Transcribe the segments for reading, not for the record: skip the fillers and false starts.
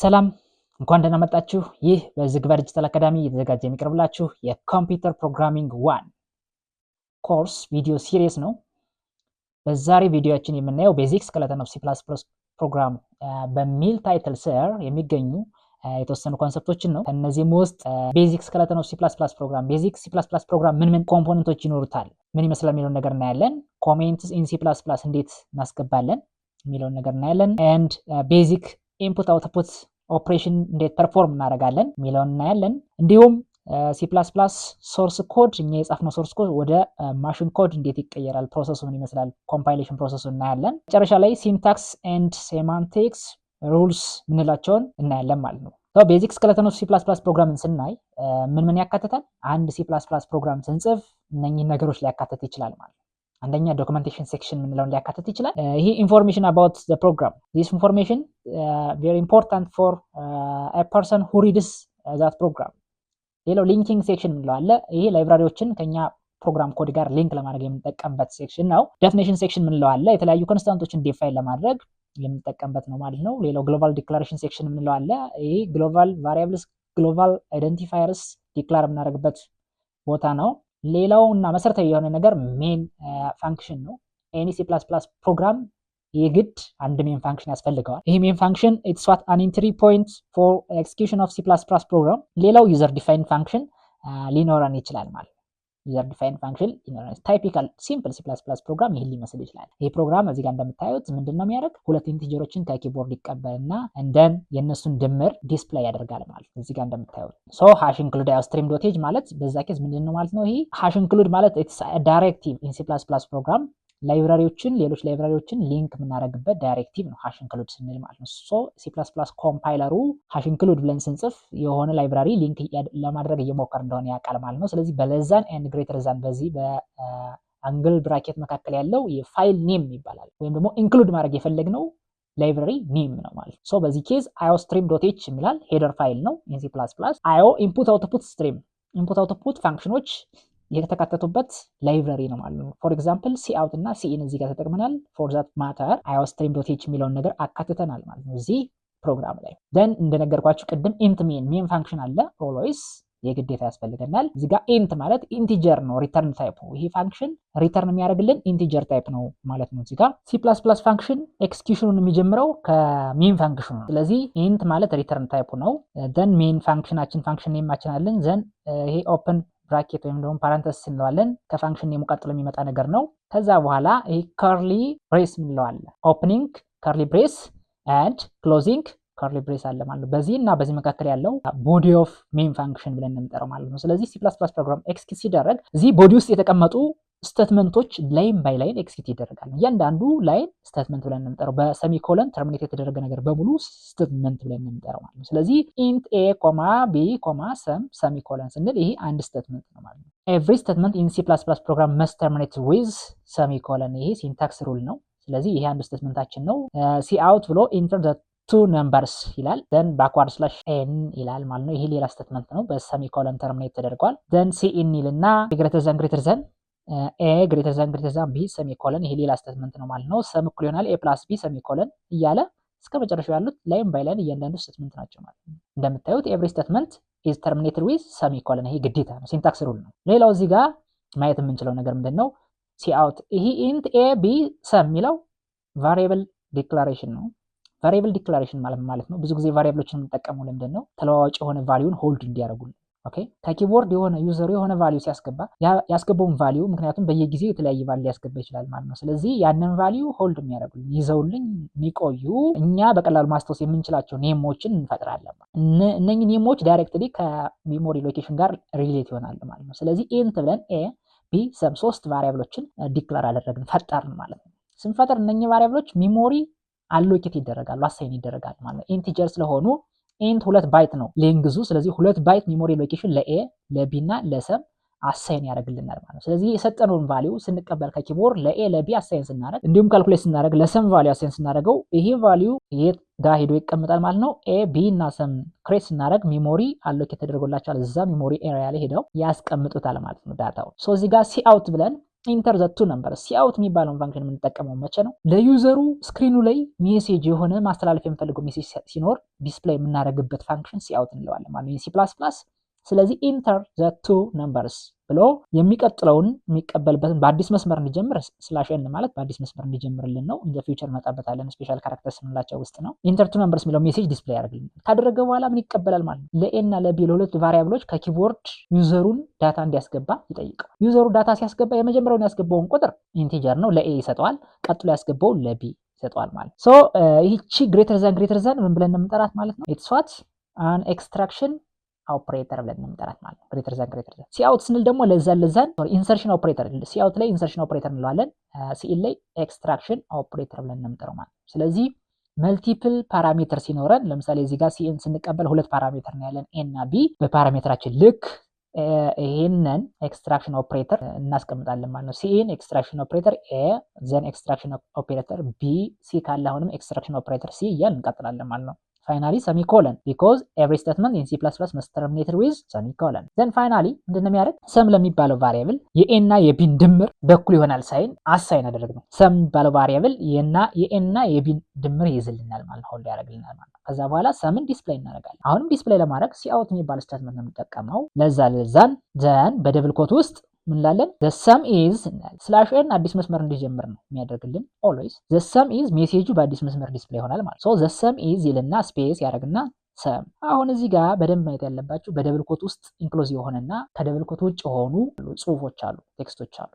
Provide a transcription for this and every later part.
ሰላም እንኳን ደህና መጣችሁ። ይህ በዝግባ ዲጂታል አካዳሚ እየተዘጋጀ የሚቀርብላችሁ የኮምፒውተር ፕሮግራሚንግ 1 ኮርስ ቪዲዮ ሲሪስ ነው። በዛሬ ቪዲዮአችን የምናየው ቤዚክ ስኬለተን ኦፍ C++ ፕሮግራም በሚል ታይትል ስር የሚገኙ የተወሰኑ ኮንሰፕቶችን ነው። ከነዚህም ውስጥ ቤዚክ ስኬለተን ኦፍ C++ ፕሮግራም፣ ቤዚክ C++ ፕሮግራም ምን ኮምፖነንቶች ይኖሩታል፣ ምን ይመስላል የሚለውን ነገር እናያለን። ኮሜንትስ ኢን C++ እንዴት እናስገባለን የሚለውን ነገር እናያለን። ኤንድ ቤዚክ ኢንፑት አውትፑት ኦፕሬሽን እንዴት ፐርፎርም እናደርጋለን የሚለውን እናያለን። እንዲሁም C++ ሶርስ ኮድ እኛ የጻፍነው ሶርስ ኮድ ወደ ማሽን ኮድ እንዴት ይቀየራል፣ ፕሮሰሱ ምን ይመስላል፣ ኮምፓይሌሽን ፕሮሰሱ እናያለን። መጨረሻ ላይ ሲንታክስ ኤንድ ሴማንቲክስ ሩልስ ምንላቸውን እናያለን ማለት ነው። ቤዚክ ስኬለተን ኦፍ C++ ፕሮግራምን ስናይ ምን ያካትታል? አንድ C++ ፕሮግራም ስንጽፍ እነኚህን ነገሮች ሊያካትት ይችላል ማለት ነው። አንደኛ ዶክመንቴሽን ሴክሽን ምንለውን ሊያካትት ይችላል። ይሄ ኢንፎርሜሽን አባውት ዘ ፕሮግራም ዚስ ኢንፎርሜሽን ቬሪ ኢምፖርታንት ፎር አ ፐርሰን ሁ ሪድስ ዛት ፕሮግራም። ሌላው ሊንኪንግ ሴክሽን ምንለው አለ። ይሄ ላይብራሪዎችን ከኛ ፕሮግራም ኮድ ጋር ሊንክ ለማድረግ የምንጠቀምበት ሴክሽን ነው። ዴፊኒሽን ሴክሽን ምንለው አለ። የተለያዩ ኮንስታንቶችን ዲፋይን ለማድረግ የምንጠቀምበት ነው ማለት ነው። ሌላው ግሎባል ዲክላሬሽን ሴክሽን ምንለው አለ። ይሄ ግሎባል ቫሪያብልስ፣ ግሎባል አይደንቲፋየርስ ዲክላር የምናደርግበት ቦታ ነው። ሌላው እና መሰረታዊ የሆነ ነገር ሜን ፋንክሽን ነው። ኤኒ C++ ፕሮግራም የግድ አንድ ሜን ፋንክሽን ያስፈልገዋል። ይሄ ሜን ፋንክሽን ኢትስ ዋት አን ኢንትሪ ፖይንት ፎር ኤክስኪዩሽን ኦፍ C++ ፕሮግራም። ሌላው ዩዘር ዲፋይን ፋንክሽን ሊኖረን ይችላል ማለት ነው። ዩዘር ዲፋይን ፋንክሽን ሊኖረን ታይፒካል ሲምፕል C++ ፕሮግራም ይሄን ሊመስል ይችላል። ይሄ ፕሮግራም እዚህ ጋር እንደምታዩት ምንድነው የሚያደርግ? ሁለት ኢንቲጀሮችን ከኪቦርድ ይቀበልና እንደን የነሱን ድምር ዲስፕሌይ ያደርጋል ማለት ነው። እዚህ ጋር እንደምታዩት ሃሽ ኢንክሉድ አውስትሪም ዶት ኤጅ ማለት በዛ ኬዝ ምንድነው ማለት ነው? ይሄ ሃሽ ኢንክሉድ ማለት ኢትስ ዳይሬክቲቭ ኢን C++ ፕሮግራም ላይብራሪዎችን ሌሎች ላይብራሪዎችን ሊንክ የምናደርግበት ዳይሬክቲቭ ነው ሃሽ ኢንክሉድ ስንል ማለት ነው። C++ ኮምፓይለሩ ሃሽ ኢንክሉድ ብለን ስንጽፍ የሆነ ላይብራሪ ሊንክ ለማድረግ እየሞከር እንደሆነ ያውቃል ማለት ነው። ስለዚህ በለዛን ኤንድ ግሬተር ዛን በዚህ በአንግል ብራኬት መካከል ያለው የፋይል ኔም ይባላል። ወይም ደግሞ ኢንክሉድ ማድረግ የፈለግነው ላይብራሪ ኔም ነው ማለት ነው። በዚህ ኬዝ iostream.h የሚላል ሄደር ፋይል ነው ኢን C++። io ኢንፑት አውትፑት ስትሪም ኢንፑት አውትፑት ፋንክሽኖች የተካተቱበት ላይብራሪ ነው ማለት ነው። ፎር ኤግዛምፕል cout እና cin እዚህ ጋር ተጠቅመናል። ፎር ዛት ማተር iostream.h የሚለውን ነገር አካትተናል ማለት ነው እዚህ ፕሮግራም ላይ። ደን እንደነገርኳችሁ ቅድም ኢንት ሜን ፋንክሽን አለ ኦልዌይስ የግዴታ ያስፈልገናል። እዚህ ጋር ኢንት ማለት ኢንቲጀር ነው ሪተርን ታይፕ። ይሄ ፋንክሽን ሪተርን የሚያደርግልን ኢንቲጀር ታይፕ ነው ማለት ነው። እዚህ ጋር C++ ፋንክሽን ኤክስኪዩሽኑን የሚጀምረው ከሜን ፋንክሽኑ ነው። ስለዚህ ኢንት ማለት ሪተርን ታይፕ ነው። ዘን ሜን ፋንክሽናችን ፋንክሽን ኔማችን አለን። ዘን ይሄ ኦፕን ብራኬት ወይም ደግሞ ፓራንተሲስ እንለዋለን። ከፋንክሽን ኔሙ ቀጥሎ የሚመጣ ነገር ነው። ከዛ በኋላ ይሄ ከርሊ ብሬስ እንለዋለን። ኦፕኒንግ ከርሊ ብሬስ ኤንድ ክሎዚንግ ከርሊ ብሬስ አለ ማለት ነው። በዚህ እና በዚህ መካከል ያለው ቦዲ ኦፍ ሜን ፋንክሽን ብለን እንጠራው ማለት ነው። ስለዚህ C++ ፕሮግራም ኤክስኪዩት ሲደረግ እዚህ ቦዲ ውስጥ የተቀመጡ ስቴትመንቶች ላይን ባይ ላይን ኤክስኪዩት ይደረጋል። እያንዳንዱ ላይን ስቴትመንት ብለን እንጠራው። በሰሚኮለን ተርሚኔት የተደረገ ነገር በሙሉ ስቴትመንት ብለን እንጠራው ማለት ነው። ስለዚህ int a, b, sum ሰሚኮለን ስንል ይሄ አንድ ስቴትመንት ነው ማለት ነው። every statement in C++ program must terminate with semicolon ይሄ ሲንታክስ ሩል ነው። ስለዚህ ይሄ አንድ ስቴትመንታችን ነው። cout ብሎ enter the two numbers ይላል። then backward slash n ይላል ማለት ነው። ይሄ ሌላ ስቴትመንት ነው በሰሚኮለን ተርሚኔት ተደርጓል። then cin ይልና greater than a greater than b ሰሚኮለን ይሄ ሌላ ስቴትመንት ነው ማለት ነው። ሰም እኩል ይሆናል a plus b ሰሚኮለን እያለ እስከ መጨረሻው ያሉት ላይን ባይ ላይን እያንዳንዱ ስቴትመንት ናቸው ማለት ነው። እንደምታዩት every statement is terminated with semicolon ይሄ ግዴታ ነው፣ ሲንታክስ ሩል ነው። ሌላው እዚህ ጋር ማየት የምንችለው ነገር ምንድነው? cout ይሄ int a b sum የሚለው variable declaration ነው። ቫሪያብል ዲክላሬሽን ማለት ነው። ብዙ ጊዜ ቫሪያብሎችን የምንጠቀመው ለምንድን ነው? ተለዋዋጭ የሆነ ቫልዩን ሆልድ እንዲያደርጉልን። ኦኬ ከኪቦርድ የሆነ ዩዘሩ የሆነ ቫልዩ ሲያስገባ ያስገባውን ቫልዩ ምክንያቱም በየጊዜው የተለያየ ቫልዩ ሊያስገባ ይችላል ማለት ነው። ስለዚህ ያንን ቫልዩ ሆልድ የሚያደርጉልን ይዘውልኝ የሚቆዩ እኛ በቀላሉ ማስታወስ የምንችላቸው ኔሞችን እንፈጥራለን። እነኚህ ኔሞች ዳይሬክትሊ ከሜሞሪ ሎኬሽን ጋር ሪሌት ይሆናል ማለት ነው። ስለዚህ ኢንት ብለን ኤ ቢ ሰም ሶስት ቫሪያብሎችን ዲክላር አደረግን ፈጠርን ማለት ነው። ስንፈጥር እነኚህ ቫሪያብሎች ሜሞሪ አሎኬት ይደረጋሉ፣ አሳይን ይደረጋሉ ማለት ነው። ኢንቲጀር ስለሆኑ ኢንት 2 ባይት ነው ሌንግዙ። ስለዚህ 2 ባይት ሜሞሪ ሎኬሽን ለኤ ለቢ እና ለሰም አሳይን ያደርግልናል ማለት ነው። ስለዚህ የሰጠነውን ቫልዩ ስንቀበል ከኪቦርድ ለኤ ለቢ አሳይን ስናደርግ እንዲሁም ካልኩሌት ስናደርግ ለሰም ቫልዩ አሳይን ስናደርገው ይሄ ቫልዩ የት ጋር ሄዶ ይቀመጣል ማለት ነው። ኤ ቢ እና ሰም ክሬት ስናደርግ ሜሞሪ አሎኬት ተደርጎላቸዋል። እዛ ሜሞሪ ኤሪያ ላይ ሄደው ያስቀምጡታል ማለት ነው ዳታው። እዚህ ጋር cout ብለን ኢንተር ዘ ቱ ነምበርስ ሲአውት የሚባለውን ፋንክሽን የምንጠቀመው መቼ ነው? ለዩዘሩ ስክሪኑ ላይ ሜሴጅ የሆነ ማስተላለፍ የምፈልገው ሜሴጅ ሲኖር ዲስፕሌይ የምናደርግበት ፋንክሽን ሲአውት እንለዋለን ማለት ነው። ሲ ፕላስ ፕላስ። ስለዚህ ኢንተር ዘ ቱ ነምበርስ ብሎ የሚቀጥለውን የሚቀበልበትን በአዲስ መስመር እንዲጀምር ስላሽ ኤን ማለት በአዲስ መስመር እንዲጀምርልን ነው። እንደ ፊውቸር መጣበታለን ስፔሻል ካራክተርስ የምንላቸው ውስጥ ነው። ኢንተር ቱ ነምበርስ የሚለው ሜሴጅ ዲስፕሌይ ያደርግልናል። ካደረገ በኋላ ምን ይቀበላል ማለት ነው? ለኤ እና ለቢ ለሁለቱ ቫሪያብሎች ከኪቦርድ ዩዘሩን ዳታ እንዲያስገባ ይጠይቀዋል። ዩዘሩ ዳታ ሲያስገባ የመጀመሪያውን ያስገባውን ቁጥር ኢንቲጀር ነው ለኤ ይሰጠዋል። ቀጥሎ ያስገባውን ለቢ ይሰጠዋል ማለት ሶ ይህቺ ግሬተር ዛን ምን ብለን የምንጠራት ማለት ነው? ኢትስ ዋት አን ኤክስትራክሽን ኦፕሬተር ብለን የምንጠራት ማለት ነው። ግሬተር ዛን ሲአውት ስንል ደግሞ ለዛን ኢንሰርሽን ኦፕሬተር ሲአውት ላይ ኢንሰርሽን ኦፕሬተር እንለዋለን። ሲኢን ላይ ኤክስትራክሽን ኦፕሬተር ብለን የምንጠራው ማለት ነው። ስለዚህ መልቲፕል ፓራሜትር ሲኖረን ለምሳሌ እዚህ ጋር ሲኢን ስንቀበል ሁለት ፓራሜትር ነው ያለን ኤ እና ቢ። በፓራሜትራችን ልክ ይሄንን ኤክስትራክሽን ኦፕሬተር እናስቀምጣለን ማለት ነው። ሲኢን ኤክስትራክሽን ኦፕሬተር ኤ ዘን ኤክስትራክሽን ኦፕሬተር ቢ፣ ሲ ካለ አሁንም ኤክስትራክሽን ኦፕሬተር ሲ እያልን እንቀጥላለን ማለት ነው። ፋይናሊ ሰሚኮለን ቢኮዝ ኤቭሪ ስቴትመንት ኢን ሲ ፕላስ ፕላስ መስት ተርሚኔትድ ዊዝ ሰሚኮለን። ዘን ፋይናሊ ምንድነው የሚያደርግ? ሰም ለሚባለው ቫሪያብል የኤና የቢን ድምር በኩል ይሆናል ሳይን አሳይን አደረግነው። ሰም የሚባለው ቫሪያብል የኤና የቢን ድምር ይይዝልናል ማለት ነው፣ ሆልድ ያደርግልናል ማለት ነው። ከዛ በኋላ ሰምን ዲስፕሌይ እናደርጋለን። አሁንም ዲስፕሌይ ለማድረግ ሲአውት የሚባል ስቴትመንት ነው የምንጠቀመው። ለዛን ዘን በደብል ኮት ውስጥ ምን ላለን? the sum is ስላሽ ኤን አዲስ መስመር እንዲጀምር ነው የሚያደርግልን always the sum is ሜሴጁ በአዲስ መስመር ዲስፕሌይ ይሆናል ማለት so the sum is ይልና ስፔስ ያደርግና ሰም። አሁን እዚህ ጋር በደንብ ማየት ያለባችሁ በደብል ኮት ውስጥ ኢንክሎዝ የሆነና ከደብል ኮት ውጭ የሆኑ ጽሁፎች አሉ፣ ቴክስቶች አሉ።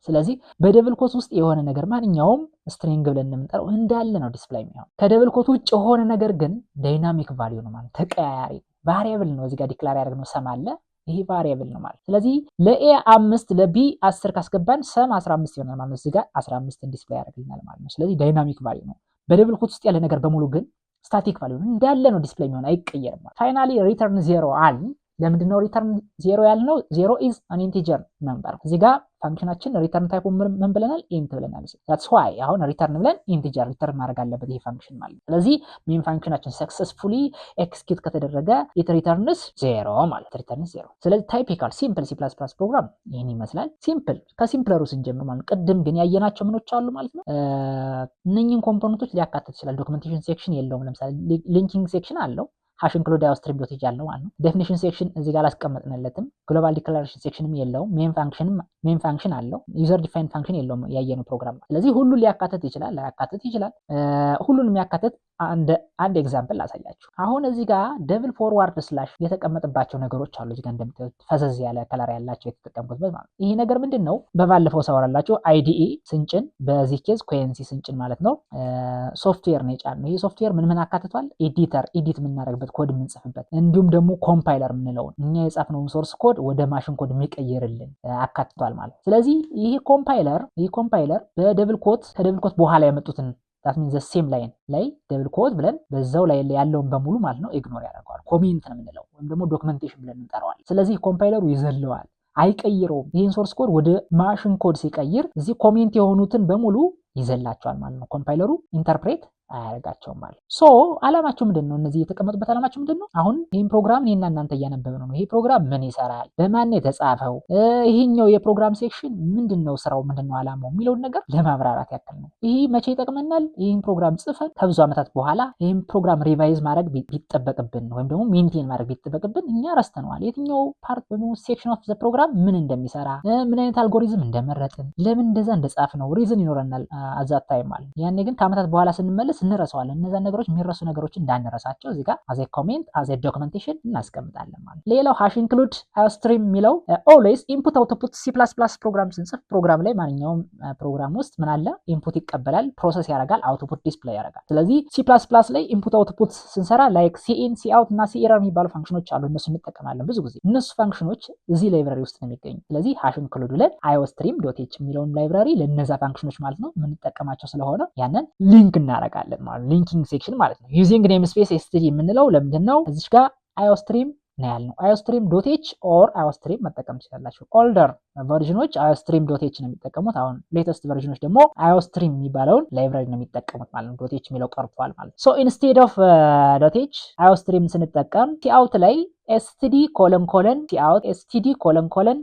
ስለዚህ በደብል ኮት ውስጥ የሆነ ነገር ማንኛውም ስትሪንግ ብለን የምንጠራው እንዳለ ነው ዲስፕሌይ የሚሆን። ከደብል ኮት ውጭ የሆነ ነገር ግን ዳይናሚክ ቫልዩ ነው ማለት ተቀያያሪ ቫሪያብል ነው። እዚህ ጋር ዲክላር ያደርግነው ሰም አለ፣ ይሄ ቫሪያብል ነው ማለት። ስለዚህ ለኤ 5 ለቢ 10 ካስገባን ሰም 15 ይሆናል ማለት ነው። እዚህ ጋር 15 ዲስፕሌይ ያደርግልናል ማለት ነው። ስለዚህ ዳይናሚክ ቫልዩ ነው። በደብል ኮት ውስጥ ያለ ነገር በሙሉ ግን ስታቲክ ቫልዩ እንዳለ ነው ዲስፕሌይ የሚሆን አይቀየርም ማለት። ፋይናሊ ሪተርን 0 አል። ለምንድን ነው ሪተርን 0 ያልነው? 0 ኢዝ አን ኢንቲጀር ነምበር። እዚህ ጋር ፋንክሽናችን ሪተርን ታይፑ ምን ብለናል? ኢንት ብለናል። that's why አሁን ሪተርን ብለን ኢንቲጀር ሪተርን ማድረግ አለበት ይሄ ፋንክሽን ማለት ነው። ስለዚህ ሜን ፋንክሽናችን ሰክሰስፉሊ ኤክስኪዩት ከተደረገ it returns 0 ማለት returns 0። ስለዚህ ታይፒካል ሲምፕል ሲ++ ፕሮግራም ይሄን ይመስላል። ሲምፕል ከሲምፕለሩ ስንጀምር ማለት ቅድም ግን ያየናቸው ምኖች አሉ ማለት ነው። እነኚህን ኮምፖነንቶች ሊያካትት ይችላል። ዶክመንቴሽን ሴክሽን የለውም። ለምሳሌ ሊንኪንግ ሴክሽን አለው ሃሽ ኢንክሉድ አውስትሪም ዶት ያለው ማለት ነው። ዴፊኒሽን ሴክሽን እዚህ ጋር አላስቀመጥንለትም። ግሎባል ዲክላሬሽን ሴክሽንም የለውም። ሜን ፋንክሽን አለው። ዩዘር ዲፋይንድ ፋንክሽን የለውም ያየነው ፕሮግራም። ስለዚህ ሁሉን ሊያካትት ይችላል፣ ላያካትት ይችላል። ሁሉን የሚያካትት አንድ ኤግዛምፕል ላሳያችሁ። አሁን እዚህ ጋር ደብል ፎርዋርድ ስላሽ የተቀመጠባቸው ነገሮች አሉ። እዚህ ጋር እንደምታዩት ፈዘዝ ያለ ከለር ያላቸው የተጠቀምኩት ማለት ነው። ይሄ ነገር ምንድን ነው? በባለፈው ሰወራላችሁ አይዲኢ ስንጭን፣ በዚህ ኬዝ ኮንሲ ስንጭን ማለት ነው ሶፍትዌር ነው የጫነው። ይሄ ሶፍትዌር ምን አካትቷል? ኤዲት የምናደርግበት ኮድ የምንጽፍበት እንዲሁም ደግሞ ኮምፓይለር የምንለውን እኛ የጻፍነውን ሶርስ ኮድ ወደ ማሽን ኮድ የሚቀይርልን አካትቷል ማለት። ስለዚህ ይህ ኮምፓይለር በደብል ኮት ከደብል ኮት በኋላ ያመጡትን that means the same line ላይ ደብል ኮት ብለን በዛው ላይ ያለውን በሙሉ ማለት ነው ኢግኖር ያደርገዋል። ኮሜንት ነው የምንለው ወይም ደግሞ ዶክመንቴሽን ብለን እንጠራዋለን። ስለዚህ ኮምፓይለሩ ይዘለዋል፣ አይቀይረውም። ይህን ሶርስ ኮድ ወደ ማሽን ኮድ ሲቀይር እዚህ ኮሜንት የሆኑትን በሙሉ ይዘላቸዋል ማለት ነው። ኮምፓይለሩ ኢንተርፕሬት አያደርጋቸውም ማለት። ሶ አላማቸው ምንድነው? እነዚህ የተቀመጡበት አላማቸው ምንድነው? አሁን ይህን ፕሮግራም እኔና እናንተ እያነበብን ነው። ይሄ ፕሮግራም ምን ይሰራል? በማን የተጻፈው? ይሄኛው የፕሮግራም ሴክሽን ምንድነው? ስራው ምንድነው? አላማው የሚለውን ነገር ለማብራራት ያክል ነው። ይሄ መቼ ይጠቅመናል? ይህን ፕሮግራም ጽፈን ከብዙ ዓመታት በኋላ ይህን ፕሮግራም ሪቫይዝ ማድረግ ቢጠበቅብን ወይም ደግሞ ሜንቴን ማድረግ ቢጠበቅብን እኛ ረስተነዋል። የትኛው ፓርት ወይም ሴክሽን ኦፍ ዘ ፕሮግራም ምን እንደሚሰራ፣ ምን አይነት አልጎሪዝም እንደመረጥን፣ ለምን እንደዛ እንደጻፍነው ሪዝን ይኖረናል አዛት ታይም ማለት። ያኔ ግን ከዓመታት በኋላ ስንመለስ እንረሳዋለን። እነዛን ነገሮች የሚረሱ ነገሮችን እንዳንረሳቸው እዚህ ጋር አዘ ኮሜንት አዘ ዶክመንቴሽን እናስቀምጣለን ማለት። ሌላው ሃሽ ኢንክሉድ አውስትሪም የሚለው ኦልዌይስ ኢንፑት አውትፑት ሲ++ ፕሮግራም ስንጽፍ ፕሮግራም ላይ ማንኛውም ፕሮግራም ውስጥ ምን አለ? ኢንፑት ይቀበላል፣ ፕሮሰስ ያደርጋል፣ አውትፑት ዲስፕሌይ ያደርጋል። ስለዚህ ሲ++ ላይ ኢንፑት አውትፑት ስንሰራ ላይክ ሲኢን ሲአውት እና ሲኤረር የሚባሉ ፋንክሽኖች አሉ። እነሱ እንጠቀማለን ብዙ ጊዜ። እነሱ ፋንክሽኖች እዚህ ላይብራሪ ውስጥ ነው የሚገኙ። ስለዚህ ሃሽ ኢንክሉድ ላይ አዮስትሪም ዶት ኤች የሚለውን ላይብራሪ ለነዛ ፋንክሽኖች ማለት ነው የምንጠቀማቸው ስለሆነ ያንን ሊንክ እናደርጋለን ማለት ነው። ሊንኪንግ ሴክሽን ማለት ነው። ዩዚንግ ኔምስፔስ ኤስቲዲ የምንለው ለምንድን ነው? እዚች ጋር አዮስትሪም ነው ያልነው። አዮስትሪም ዶት ኤች ኦር አዮስትሪም መጠቀም ትችላላችሁ። ኦልደር ቨርዥኖች አዮስትሪም ዶት ኤች ነው የሚጠቀሙት። አሁን ሌተስት ቨርዥኖች ደግሞ አዮስትሪም የሚባለውን ላይብራሪ ነው የሚጠቀሙት ማለት ነው። ዶት ኤች የሚለው ቀርቷል ማለት ነው። ሶ ኢንስቴድ ኦፍ ዶት ኤች አዮስትሪም ስንጠቀም ሲአውት ላይ ኤስቲዲ ኮለን ኮለን ሲአውት ኤስቲዲ ኮለን ኮለን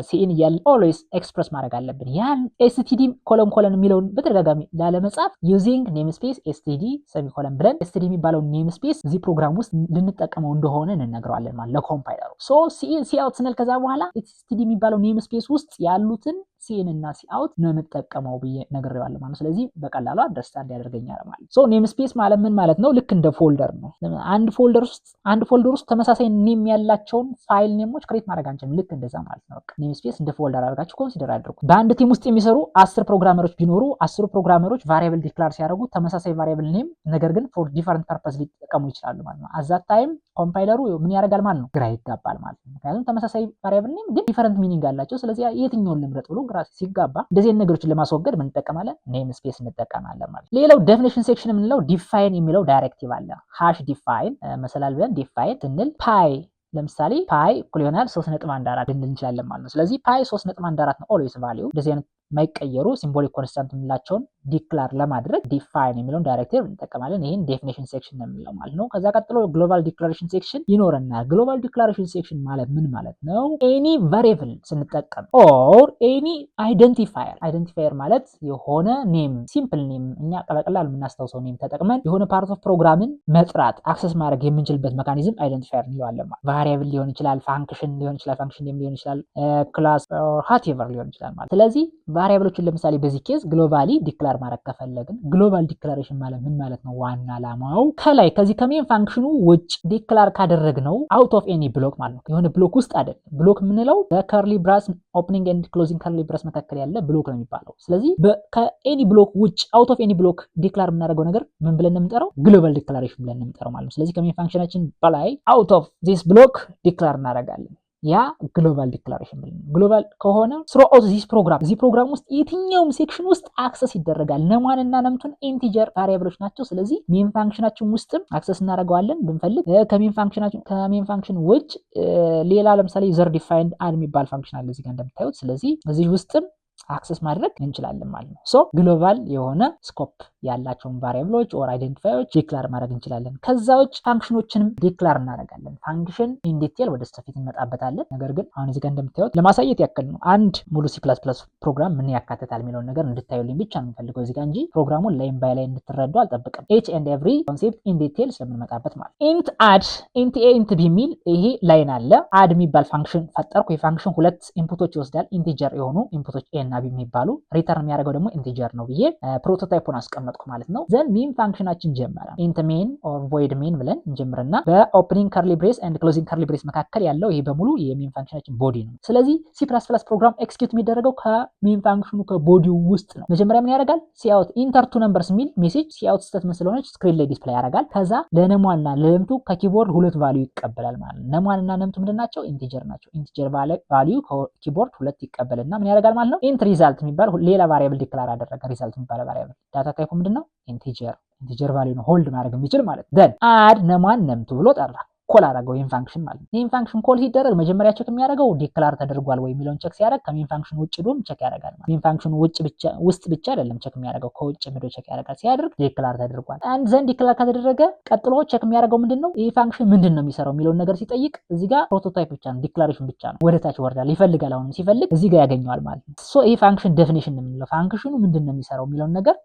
ሲኢን እያለ ኦልዌይስ ኤክስፕረስ ማድረግ አለብን። ያን ኤስቲዲ ኮለን ኮለን የሚለውን በተደጋጋሚ ላለመጻፍ ዩዚንግ ኔም ስፔስ ኤስቲዲ ሰሚኮለን ብለን ኤስቲዲ የሚባለው ኔም ስፔስ እዚህ ፕሮግራም ውስጥ ልንጠቀመው እንደሆነ እንነግረዋለን ማለት ለኮምፓይለሩ። ሶ ሲኢን ሲአውት ስንል ከዛ በኋላ ኤስቲዲ የሚባለው ኔም ስፔስ ውስጥ ያሉትን ሲኢን እና ሲአውት ነው የምጠቀመው ብዬ ነግሬዋለሁ ማለት ነው። ስለዚህ በቀላሉ አንደርስታንድ ያደርገኛል ማለት ነው። ሶ ኔም ስፔስ ማለት ምን ማለት ነው? ልክ እንደ ፎልደር ነው። አንድ ፎልደር ውስጥ ተመሳሳይ ኔም ያላቸውን ፋይል ኔሞች ክሬት ማድረግ አንችልም። ልክ እንደዛ ማለት ነው። በቃ ኔም ስፔስ እንደ ፎልደር አድርጋችሁ ኮንሲደር አድርጉ። በአንድ ቲም ውስጥ የሚሰሩ 10 ፕሮግራመሮች ቢኖሩ 10 ፕሮግራመሮች ቫሪያብል ዲክላር ሲያደርጉ ተመሳሳይ ቫሪያብል ኔም ነገር ግን ፎር ዲፈረንት ፐርፐስ ሊጠቀሙ ይችላሉ ማለት ነው። አዛት ታይም ኮምፓይለሩ ምን ያደርጋል ማለት ነው? ግራ ይጋባል ማለት ነው። ምክንያቱም ተመሳሳይ ቫሪያብል ኔም ግን ዲፈረንት ሚኒንግ አላቸው። ስለዚህ የትኛውን ልምረጥ ብሎ ግራ ሲጋባ እንደዚህ ነገሮችን ለማስወገድ ምን እንጠቀማለን? ኔም ስፔስ እንጠቀማለን ማለት ነው። ሌላው ዴፊኒሽን ሴክሽን የምንለው ዲፋይን የሚለው ዳይሬክቲቭ አለ። ሃሽ ዲፋይን መሰላል ብለን ዲፋይን ስንል ፓይ ለምሳሌ ፓይ እኩል ይሆናል 3.14 ልንል እንችላለን ማለት ነው። ስለዚህ ፓይ 3.14 ነው ኦልዌይስ ቫልዩ። እንደዚህ አይነት የማይቀየሩ ሲምቦሊክ ኮንስታንት የምንላቸውን ዲክላር ለማድረግ ዲፋይን የሚለውን ዳይሬክቲቭ እንጠቀማለን። ይህን ዴፊኒሽን ሴክሽን ነው የሚለው ማለት ነው። ከዛ ቀጥሎ ግሎባል ዲክላሬሽን ሴክሽን ይኖረናል። ግሎባል ዲክላሬሽን ሴክሽን ማለት ምን ማለት ነው? ኤኒ ቫሪያብል ስንጠቀም ኦር ኤኒ አይደንቲፋየር ማለት የሆነ ኔም ሲምፕል ኔም እኛ በቀላሉ የምናስታውሰው ኔም ተጠቅመን የሆነ ፓርት ኦፍ ፕሮግራምን መጥራት አክሰስ ማድረግ የምንችልበት ሜካኒዝም አይደንቲፋየር እንለዋለን ማለት። ቫሪያብል ሊሆን ይችላል፣ ፋንክሽን ሊሆን ይችላል፣ ፋንክሽን ኔም ሊሆን ይችላል፣ ክላስ ኦር ሃትኤቨር ሊሆን ይችላል ማለት። ስለዚህ ቫሪያብሎችን ለምሳሌ በዚህ ኬዝ ግሎባሊ ዲክላር ማድረግ ከፈለግን ግሎባል ዲክላሬሽን ማለት ምን ማለት ነው? ዋና ዓላማው ከላይ ከዚህ ከሜን ፋንክሽኑ ውጭ ዲክላር ካደረግነው አውት ኦፍ ኤኒ ብሎክ ማለት ነው። የሆነ ብሎክ ውስጥ አይደለም። ብሎክ የምንለው በከርሊ ብራስ ኦፕኒንግ ኤንድ ክሎዚንግ ከርሊ ብራስ መካከል ያለ ብሎክ ነው የሚባለው። ስለዚህ ከኤኒ ብሎክ ውጭ አውት ኦፍ ኤኒ ብሎክ ዲክላር የምናደርገው ነገር ምን ብለን ነው የምንጠራው? ግሎባል ዲክላሬሽን ብለን ነው የምንጠራው ማለት ነው። ስለዚህ ከሜን ፋንክሽናችን በላይ አውት ኦፍ ዚስ ብሎክ ዲክላር እናደርጋለን። ያ ግሎባል ዲክላሬሽን ብለን ግሎባል ከሆነ ስሮአውት ዚስ ፕሮግራም እዚህ ፕሮግራም ውስጥ የትኛውም ሴክሽን ውስጥ አክሰስ ይደረጋል። ነማን እና ነምቱን ኢንቲጀር ቫሪያብሎች ናቸው። ስለዚህ ሜን ፋንክሽናችን ውስጥም አክሰስ እናደርገዋለን ብንፈልግ። ከሜን ፋንክሽን ውጭ ሌላ ለምሳሌ ዩዘር ዲፋይንድ አድ የሚባል ፋንክሽን አለ እዚህ ጋር እንደምታዩት። ስለዚህ እዚህ ውስጥም አክሰስ ማድረግ እንችላለን ማለት ነው። ሶ ግሎባል የሆነ ስኮፕ ያላቸውን ቫሪያብሎች ኦር አይደንቲፋዮች ዲክላር ማድረግ እንችላለን። ከዛ ውጭ ፋንክሽኖችንም ዲክላር እናደርጋለን። ፋንክሽን ኢን ዲቴል ወደ ስተፊት እንመጣበታለን። ነገር ግን አሁን እዚህ ጋር እንደምታዩት ለማሳየት ያክል ነው። አንድ ሙሉ ሲ++ ፕሮግራም ምን ያካትታል የሚለውን ነገር እንድታዩልኝ ብቻ ነው የምፈልገው እዚህ ጋር እንጂ ፕሮግራሙን ላይም ባይ ላይ እንድትረዱ አልጠብቅም። ኤች ኤንድ ኤቭሪ ኮንሴፕት ኢን ዲቴል ስለምንመጣበት ማለት ኢንት አድ ኢንት ኤ ኢንት ቢ የሚል ይሄ ላይን አለ። አድ የሚባል ፋንክሽን ፈጠርኩ። የፋንክሽን ሁለት ኢንፑቶች ይወስዳል። ኢንቲጀር የሆኑ ኢንፑቶች ኤ እና ቢ የሚባሉ ሪተርን የሚያደርገው ደግሞ ኢንቲጀር ነው ብዬ ፕሮቶታይፑን አስቀመጥኩ ማለት ነው። ዘን ሜን ፋንክሽናችን ጀመረ። ኢንት ሜን ኦር ቮይድ ሜን ብለን እንጀምርና በኦፕኒንግ ከርሊ ብሬስ ኤንድ ክሎዚንግ ከርሊ ብሬስ መካከል ያለው ይሄ በሙሉ የሜን ፋንክሽናችን ቦዲ ነው። ስለዚህ ሲ++ ፕሮግራም ኤክስኪዩት የሚደረገው ከሜን ፋንክሽኑ ከቦዲው ውስጥ ነው። መጀመሪያ ምን ያደርጋል? ሲአውት ኢንተር ቱ ነምበርስ የሚል ሜሴጅ ሲአውት ስቴትመንት ስለሆነች ስክሪን ላይ ዲስፕሌይ ያደርጋል። ከዛ ለነሟልና ለነምቱ ከኪቦርድ ሁለት ቫልዩ ይቀበላል ማለት ነው። ነሟልና ነምቱ ምንድን ናቸው? ኢንቲጀር ናቸው። ኢንቲጀር ቫልዩ ከኪቦርድ ሁለት ይቀበልና ምን ያደርጋል ማለት ነው? ኢንት ሪዛልት የሚባል ሌላ ቫሪያብል ዲክላር አደረገ። ሪዛልት የሚባል ቫሪያብል ዳታ ታይፑ ምንድነው? ኢንቲጀር ቫልዩ ነው ሆልድ ማድረግ የሚችል ማለት ነው። ዘን አድ ነማን ነምቱ ብሎ ጠራ። ኮል አደረገው ይህን ፋንክሽን ማለት ነው። ይህን ፋንክሽን ኮል ሲደረግ መጀመሪያ ቸክ የሚያደርገው ዲክላር ተደርጓል ወይ የሚለውን ቸክ ሲያደርግ ከሜን ፋንክሽን ውጭ ዶም ቸክ ያደርጋል ማለት። ሜን ፋንክሽን ውስጥ ብቻ አይደለም ቸክ የሚያደርገው ከውጭ ሄዶ ቸክ ያደርጋል። ሲያደርግ ዲክላር ተደርጓል። አንድ ዘንድ ዲክላር ከተደረገ ቀጥሎ ቸክ የሚያደርገው ምንድነው? ይህ ፋንክሽን ምንድን ነው የሚሰራው የሚለውን ነገር ሲጠይቅ እዚህ ጋር ፕሮቶታይፕ ብቻ ነው፣ ዲክላሬሽን ብቻ ነው። ወደ ታች ወርዳል ይፈልጋል። አሁንም ሲፈልግ እዚህ ጋር ያገኘዋል ማለት ነው። ሶ ይህ ፋንክሽን ዴፊኒሽን ነው የምንለው። ፋንክሽኑ ምንድን ነው የሚሰራው የሚለውን ነገር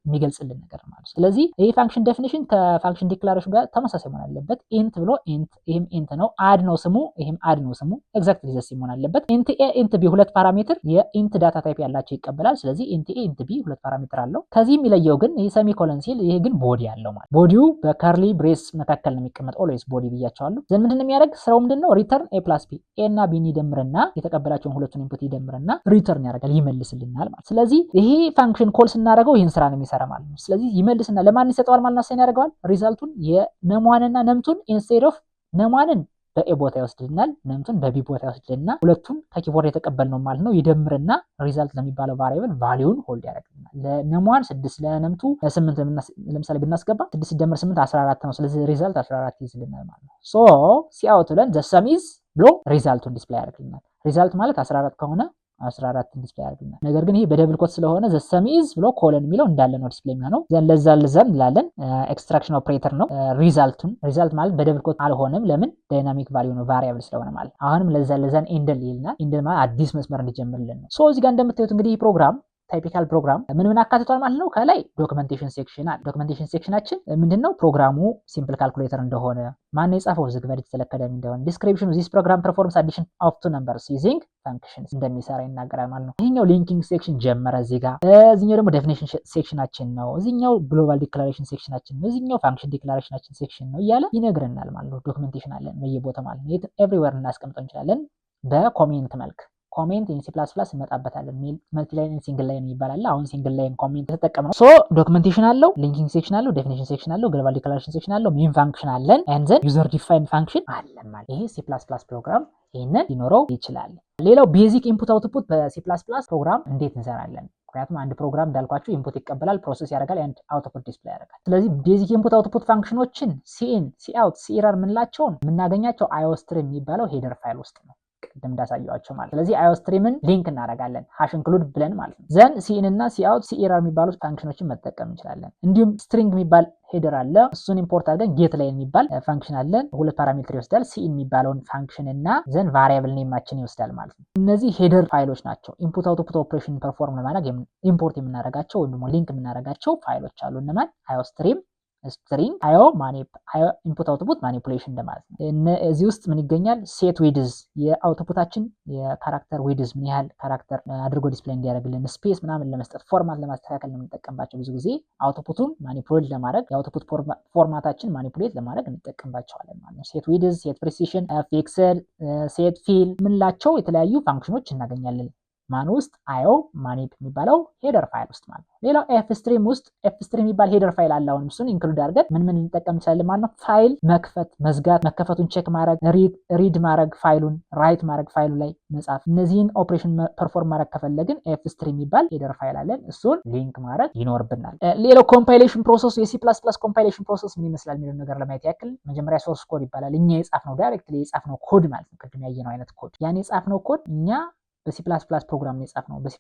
የሚገልጽልን ነገር ማለት ነው። ስለዚህ ይህ ፋንክሽን ዴፊኒሽን ከፋንክሽን ዲክላሬሽን ጋር ተመሳሳይ መሆን አለበት። ኢንት ብሎ ኢንት ይሄም ኢንት ነው። አድ ነው ስሙ፣ ይሄም አድ ነው ስሙ። ኤግዛክትሊ ዘ ሴም መሆን አለበት። ኢንት ኤ ኢንት ቢ ሁለት ፓራሜትር የኢንት ዳታ ታይፕ ያላቸው ይቀበላል። ስለዚህ ኢንት ኤ ኢንት ቢ ሁለት ፓራሜትር አለው። ከዚህ የሚለየው ግን ይሄ ሰሚኮለን ሲል ይሄ ግን ቦዲ አለው ማለት። ቦዲው በከርሊ ብሬስ መካከል ነው የሚቀመጥ። ኦልዌይስ ቦዲ ብያቸዋለሁ። ዘን ምንድነው የሚያደርግ? ስራው ምንድነው? ሪተርን ኤ ፕላስ ቢ ኤ እና ቢን ይደምርና የተቀበላቸውን ሁለቱን ኢንፑት ይደምርና ሪተርን ያደርጋል፣ ይመልስልናል ማለት። ስለዚህ ይሄ ፋንክሽን ኮል ስናደርገው ይህን ስራ ነው የሚሰራ ማለት ነው። ስለዚህ ይመልስና ለማን ይሰጠዋል ማለት ነው? ሳይን ያደርገዋል ሪዛልቱን የነሟንና ነምቱን ኢንስቴድ ኦፍ ነሟንን በኤ ቦታ ይወስድልናል፣ ነምቱን በቢ ቦታ ይወስድልና ሁለቱን ከኪቦርድ የተቀበልነው ማለት ነው ይደምርና ሪዛልት ለሚባለው ቫሪያብል ቫልዩን ሆልድ ያደርግልናል። ለነሟን 6 ለነምቱ 8 ለምሳሌ ብናስገባ 6 ሲደመር 8 14 ነው። ስለዚህ ሪዛልት 14 ይዝልናል ማለት ነው። ሶ ሲአውት ብለን ዘ ሰም ኢዝ ብሎ ሪዛልቱን ዲስፕሌይ ያደርግልናል። ሪዛልት ማለት 14 ከሆነ 14 ዲስፕሌይ ያደርግልናል። ነገር ግን ይሄ በደብል ኮት ስለሆነ ዘ ሰም ኢዝ ብሎ ኮለን የሚለው እንዳለ ነው ዲስፕሌይ የሚሆነው። ዘን ለዛ እንላለን። ኤክስትራክሽን ኦፕሬተር ነው ሪዛልት ማለት በደብል ኮት አልሆነም። ለምን ዳይናሚክ ቫልዩ ነው ቫሪያብል ስለሆነ ማለት። አሁንም ለዛን ኢንደል ይልናል። ኢንደል ማለት አዲስ መስመር እንዲጀምርልን ነው። ሶ እዚህ ጋር እንደምታዩት እንግዲህ ይህ ፕሮግራም ታይፒካል ፕሮግራም ምን አካትቷል ማለት ነው። ከላይ ዶክመንቴሽን ሴክሽን አለ። ዶክመንቴሽን ሴክሽናችን ምንድነው? ፕሮግራሙ ሲምፕል ካልኩሌተር እንደሆነ፣ ማን የጻፈው ዝግበር ዲጂታል አካዳሚ እንደሆነ፣ ዲስክሪፕሽኑ ዚስ ፕሮግራም ፐርፎርምስ አዲሽን ኦፍ ቱ ነምበርስ ዩዚንግ ፋንክሽንስ እንደሚሰራ ይናገራል ማለት ነው። ይሄኛው ሊንኪንግ ሴክሽን ጀመረ እዚህ ጋር። እዚህኛው ደግሞ ዴፊኒሽን ሴክሽናችን ነው። እዚህኛው ግሎባል ዲክላሬሽን ሴክሽናችን ነው። እዚህኛው ፋንክሽን ዲክላሬሽናችን ሴክሽን ነው እያለ ይነግረናል ማለት ነው። ዶክመንቴሽን አለን በየቦታው ማለት ነው። ኤቭሪዌር እናስቀምጠው እንችላለን በኮሜንት መልክ። ኮሜንት ኢን C++ እንመጣበታለን። መልቲ ላይን ሲንግል ላይን ይባላል። አሁን ሲንግል ላይን ኮሜንት ተጠቀምነው። ሶ ዶክመንቴሽን አለው፣ ሊንኪንግ ሴክሽን አለው፣ ዴፊኒሽን ሴክሽን አለው፣ ግሎባል ዲክላሬሽን ሴክሽን አለው፣ ሜን ፋንክሽን አለን፣ ኤንድ ዘን ዩዘር ዲፋይንድ ፋንክሽን አለን ማለት። ይሄ C++ ፕሮግራም ይሄንን ሊኖረው ይችላል። ሌላው ቤዚክ ኢንፑት አውትፑት በC++ ፕሮግራም እንዴት እንሰራለን? ምክንያቱም አንድ ፕሮግራም እንዳልኳችሁ ኢንፑት ይቀበላል፣ ፕሮሰስ ያደርጋል፣ ኤንድ አውትፑት ዲስፕሌይ ያደርጋል። ስለዚህ ቤዚክ ኢንፑት አውትፑት ፋንክሽኖችን ሲኢን፣ ሲአውት፣ ሲኤረር የምንላቸውን የምናገኛቸው አዮስትሪም የሚባለው ሄደር ፋይል ውስጥ ነው ቅድም እንዳሳየዋቸው ማለት። ስለዚህ አዮስትሪምን ሊንክ እናደርጋለን ሃሽ ኢንክሉድ ብለን ማለት ነው። ዘን ሲኢን እና ሲአውት ሲኤረር የሚባሉ ፋንክሽኖችን መጠቀም እንችላለን። እንዲሁም ስትሪንግ የሚባል ሄደር አለ። እሱን ኢምፖርት አድርገን ጌት ላይ የሚባል ፋንክሽን አለን። ሁለት ፓራሜትር ይወስዳል። ሲኢን የሚባለውን ፋንክሽን እና ዘን ቫሪያብል ኔማችን ይወስዳል ማለት ነው። እነዚህ ሄደር ፋይሎች ናቸው። ኢንፑት አውትፑት ኦፕሬሽን ፐርፎርም ለማድረግ ኢምፖርት የምናደርጋቸው ወይም ደግሞ ሊንክ የምናደርጋቸው ፋይሎች አሉ። እነማን? አዮስትሪም፣ ስትሪንግ፣ አዮ ኢንፑት አውትፑት ማኒፑሌሽን እንደማለት ነው። እዚህ ውስጥ ምን ይገኛል? ሴት ዊድዝ የአውትፑታችን የካራክተር ዊድዝ ምን ያህል ካራክተር አድርጎ ዲስፕሌይ እንዲያደርግልን ስፔስ ምናምን ለመስጠት ፎርማት ለማስተካከል ነው የምንጠቀምባቸው። ብዙ ጊዜ አውትፑቱን ማኒፑሌት ለማድረግ የአውትፑት ፎርማታችን ማኒፑሌት ለማድረግ እንጠቀምባቸዋለን ማለት ነው። ሴት ዊድዝ፣ ሴት ፕሪሲሽን፣ ፊክስድ፣ ሴት ፊል ምንላቸው የተለያዩ ፋንክሽኖች እናገኛለን። ማን ውስጥ? አዮ ማኒፕ የሚባለው ሄደር ፋይል ውስጥ ማለት ነው። ሌላው ኤፍ ስትሪም ውስጥ ኤፍ ስትሪም የሚባል ሄደር ፋይል አለ። አሁን እሱን ኢንክሉድ አድርገን ምን እንጠቀም እንችላለን ማለት ነው። ፋይል መክፈት፣ መዝጋት፣ መከፈቱን ቼክ ማድረግ፣ ሪድ ማድረግ ፋይሉን፣ ራይት ማድረግ ፋይሉ ላይ መጻፍ፣ እነዚህን ኦፕሬሽን ፐርፎርም ማድረግ ከፈለግን ኤፍ ስትሪም የሚባል ሄደር ፋይል አለን። እሱን ሊንክ ማድረግ ይኖርብናል። ሌላው ኮምፓይሌሽን ፕሮሰሱ የC++ ኮምፓይሌሽን ፕሮሰስ ምን ይመስላል የሚለውን ነገር ለማየት ያክል መጀመሪያ ሶርስ ኮድ ይባላል። እኛ የጻፍነው ዳይሬክትሊ የጻፍነው ኮድ ማለት ነው። ቅድም ያየነው አይነት ኮድ ያን የጻፍነው ኮድ እኛ በC++ ፕሮግራም ነው የጻፍነው፣ በC++